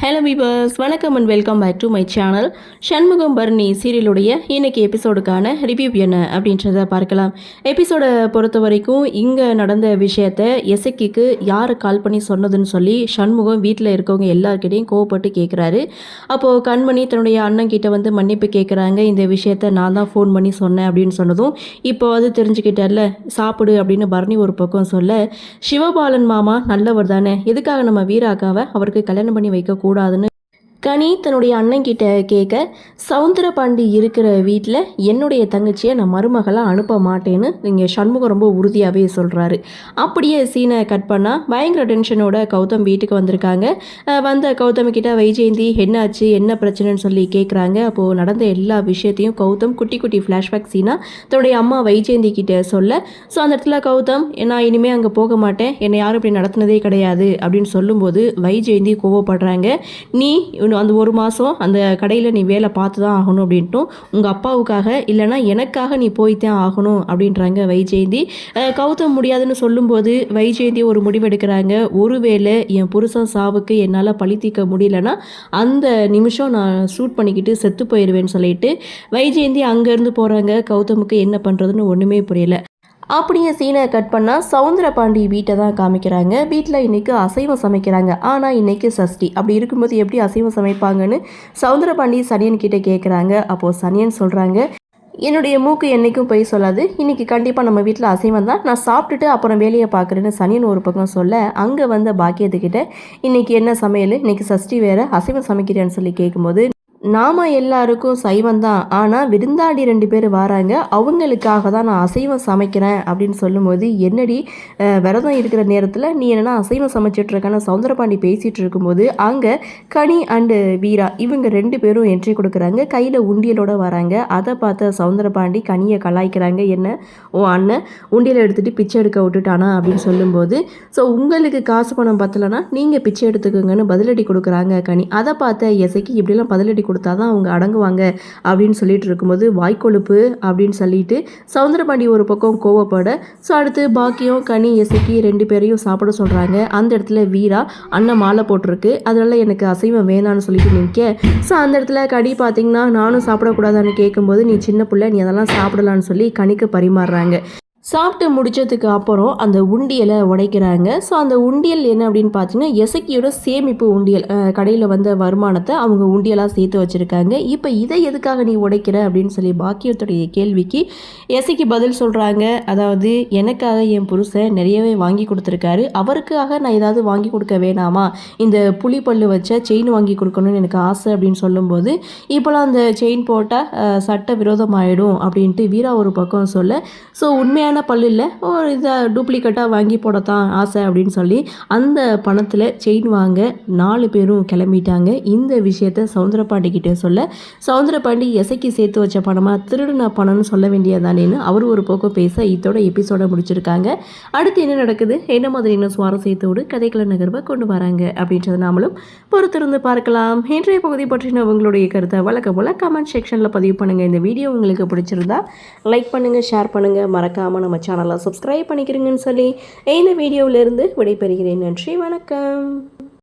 Hello viewers, வணக்கம் and welcome back to my channel. Shanmugam Bharani சீரியலுடைய இன்னைக்கு எபிசோடுக்கான ரிவ்யூ என்ன அப்படின்றத பார்க்கலாம். எபிசோடை பொறுத்த வரைக்கும் இங்கே நடந்த விஷயத்த எசக்கிக்கு யார் கால் பண்ணி சொன்னதுன்னு சொல்லி சண்முகம் வீட்டில் இருக்கவங்க எல்லாருக்கிட்டையும் கோவப்பட்டு கேட்குறாரு. அப்போது கண்மணி தன்னுடைய அண்ணன் கிட்ட வந்து மன்னிப்பு கேட்குறாங்க. இந்த விஷயத்த நான் தான் ஃபோன் பண்ணி சொன்னேன் அப்படின்னு சொன்னதும் இப்போ அது தெரிஞ்சுக்கிட்டல சாப்பிடு அப்படின்னு பரணி ஒரு பக்கம் சொல்ல, சிவபாலன் மாமா நல்லவர் தானே, எதுக்காக நம்ம வீராக்காவை அவருக்கு கல்யாணம் பண்ணி வைக்க கூடாதுன்னு கனி தன்னுடைய அண்ணன் கிட்ட கேட்க, சவுந்தரபாண்டி இருக்கிற வீட்டில் என்னுடைய தங்கச்சியை நான் மருமகளாக அனுப்ப மாட்டேன்னு இங்கே சண்முகம் ரொம்ப உறுதியாகவே சொல்கிறாரு. அப்படியே சீனை கட் பண்ணால் பயங்கர டென்ஷனோட கௌதம் வீட்டுக்கு வந்திருக்காங்க. வந்த கௌதம் கிட்ட வைஜெயந்தி என்னாச்சு என்ன பிரச்சனைன்னு சொல்லி கேட்குறாங்க. அப்போது நடந்த எல்லா விஷயத்தையும் கௌதம் குட்டி குட்டி ஃப்ளாஷ்பேக் சீனாக தன்னுடைய அம்மா வைஜெயந்தி கிட்ட சொல்ல, ஸோ அந்த இடத்துல கௌதம் நான் இனிமேல் அங்கே போக மாட்டேன், என்னை யாரும் இப்படி நடத்தினதே கிடையாது அப்படின்னு சொல்லும்போது வைஜெயந்தி கோவப்படுறாங்க. நீ அந்த ஒரு மாதம் அந்த கடையில் நீ வேலை பார்த்து தான் ஆகணும் அப்படின்ட்டும், உங்கள் அப்பாவுக்காக இல்லைனா எனக்காக நீ போய்த்தான் ஆகணும் அப்படின்றாங்க வைஜெயந்தி. கௌதம் முடியாதுன்னு சொல்லும்போது வைஜெயந்தி ஒரு முடிவெடுக்கிறாங்க. ஒருவேளை என் புருஷன் சாவுக்கு என்னால் பழி தீர்க்க முடியலன்னா அந்த நிமிஷம் நான் ஷூட் பண்ணிக்கிட்டு செத்து போயிடுவேன்னு சொல்லிட்டு வைஜெயந்தி அங்கேருந்து போகிறாங்க. கௌதமுக்கு என்ன பண்ணுறதுன்னு ஒன்றுமே புரியல. அப்படியே சீனை கட் பண்ணால் சவுந்தரபாண்டி வீட்டை தான் காமிக்கிறாங்க. வீட்டில் இன்றைக்கி அசைவம் சமைக்கிறாங்க. ஆனால் இன்றைக்கி சஷ்டி, அப்படி இருக்கும்போது எப்படி அசைவம் சமைப்பாங்கன்னு சவுந்தரபாண்டி சனியன் கிட்டே கேட்குறாங்க. அப்போது சனியன் சொல்கிறாங்க, என்னுடைய மூக்கு என்றைக்கும் போய் சொல்லாது, இன்றைக்கி கண்டிப்பாக நம்ம வீட்டில் அசைவம் தான், நான் சாப்பிட்டுட்டு அப்புறம் வேலையை பார்க்குறேன்னு சனியன் ஒரு பக்கம் சொல்ல, அங்கே வந்த பாக்கியத்துக்கிட்ட இன்றைக்கி என்ன சமையல், இன்றைக்கி சஷ்டி வேறு அசைவம் சமைக்கிறேன்னு சொல்லி கேட்கும்போது, நாம் எல்லாருக்கும் சைவம் தான், ஆனால் விருந்தாடி 2 பேர் வராங்க, அவங்களுக்காக தான் நான் அசைவம் சமைக்கிறேன் அப்படின்னு சொல்லும்போது, என்னடி விரதம் இருக்கிற நேரத்தில் நீ என்னென்னா அசைவம் சமைச்சிட்ருக்கான சவுந்தரபாண்டி பேசிகிட்டு இருக்கும்போது அங்கே கனி அண்டு வீரா இவங்க 2 பேரும் என்ட்ரி கொடுக்குறாங்க. கையில் உண்டியலோடு வராங்க. அதை பார்த்த சவுந்தரபாண்டி கனியை கலாய்க்கிறாங்க. என்ன ஓ அண்ணன் உண்டியலை எடுத்துகிட்டு பிச்சை எடுக்க விட்டுட்டானா அப்படின்னு சொல்லும்போது, ஸோ உங்களுக்கு காசு பணம் பத்தலைன்னா நீங்கள் பிச்சை எடுத்துக்கோங்கன்னு பதிலடி கொடுக்குறாங்க கனி. அதை பார்த்த எசைக்கு இப்படிலாம் பதிலடி கொடுத்தா தான் அவங்க அடங்குவாங்க அப்படின்னு சொல்லிட்டு இருக்கும்போது, வாய்க்கொழுப்பு அப்படின்னு சொல்லிட்டு சவுந்தரபாண்டி ஒரு பக்கம் கோவப்பட, ஸோ அடுத்து பாக்கியம் கனி எசைக்கு 2 பேரையும் சாப்பிட சொல்கிறாங்க. அந்த இடத்துல வீரா அண்ணன் மாலை போட்டிருக்கு, அதனால எனக்கு அசைவம் வேணான்னு சொல்லிட்டு நிற்க, ஸோ அந்த இடத்துல கனி பார்த்தீங்கன்னா நானும் சாப்பிடக்கூடாதான்னு கேட்கும்போது, நீ சின்ன பிள்ளை நீ அதெல்லாம் சாப்பிடலான்னு சொல்லி கனிக்கு பரிமாறுறாங்க. சாப்பிட்டு முடித்ததுக்கு அப்புறம் அந்த உண்டியலை உடைக்கிறாங்க. ஸோ அந்த உண்டியல் என்ன அப்படின்னு பார்த்தீங்கன்னா எசக்கியோட சேமிப்பு உண்டியல். கடையில் வந்த வருமானத்தை அவங்க உண்டியலாக சேர்த்து வச்சுருக்காங்க. இப்போ இதை எதுக்காக நீ உடைக்கிற அப்படின்னு சொல்லி பாக்கியத்துடைய கேள்விக்கு எசக்கி பதில் சொல்கிறாங்க. அதாவது எனக்காக என் புருஷன் நிறையவே வாங்கி கொடுத்துருக்காரு, அவருக்காக நான் ஏதாவது வாங்கி கொடுக்க வேணாமா, இந்த புலி பல்லு வச்ச செயின் வாங்கி கொடுக்கணும்னு எனக்கு ஆசை அப்படின்னு சொல்லும்போது, இப்போலாம் அந்த செயின் போட்டால் சட்ட விரோதம் ஆகிடும் அப்படின்ட்டு வீரா ஒரு பக்கம் சொல்ல, ஸோ உண்மையான பல்லு இல்லை, ஒரு இதை டூப்ளிகேட்டாக வாங்கி போடத்தான் ஆசை அப்படின்னு சொல்லி அந்த பணத்தில் செயின் வாங்க 4 பேரும் கிளம்பிட்டாங்க. இந்த விஷயத்த சவுந்தரபாண்டி கிட்டே சொல்ல, சவுந்தரபாண்டி எசைக்கு சேர்த்து வச்ச பணமாக திருடுன பணம்னு சொல்ல வேண்டியதானேன்னு அவர் ஒரு பக்கம் பேச இதோட எபிசோட முடிச்சிருக்காங்க. அடுத்து என்ன நடக்குது, என்ன மாதிரி இன்னும் சுவாரஸ்யத்தோடு கதைக்கள நகர்வை கொண்டு வராங்க அப்படின்றத நாமளும் பொறுத்திருந்து பார்க்கலாம். இன்றைய பகுதி பற்றின உங்களுடைய கருத்தை வழக்கம் போல் கமெண்ட் செக்ஷனில் பதிவு பண்ணுங்கள். இந்த வீடியோ உங்களுக்கு பிடிச்சிருந்தா லைக் பண்ணுங்கள், ஷேர் பண்ணுங்கள், மறக்காமல் நம்ம சேனலை சப்ஸ்கிரைப் பண்ணிக்கிறீங்கன்னு சொல்லி இந்த வீடியோவிலிருந்து விடைபெறுகிறேன். நன்றி, வணக்கம்.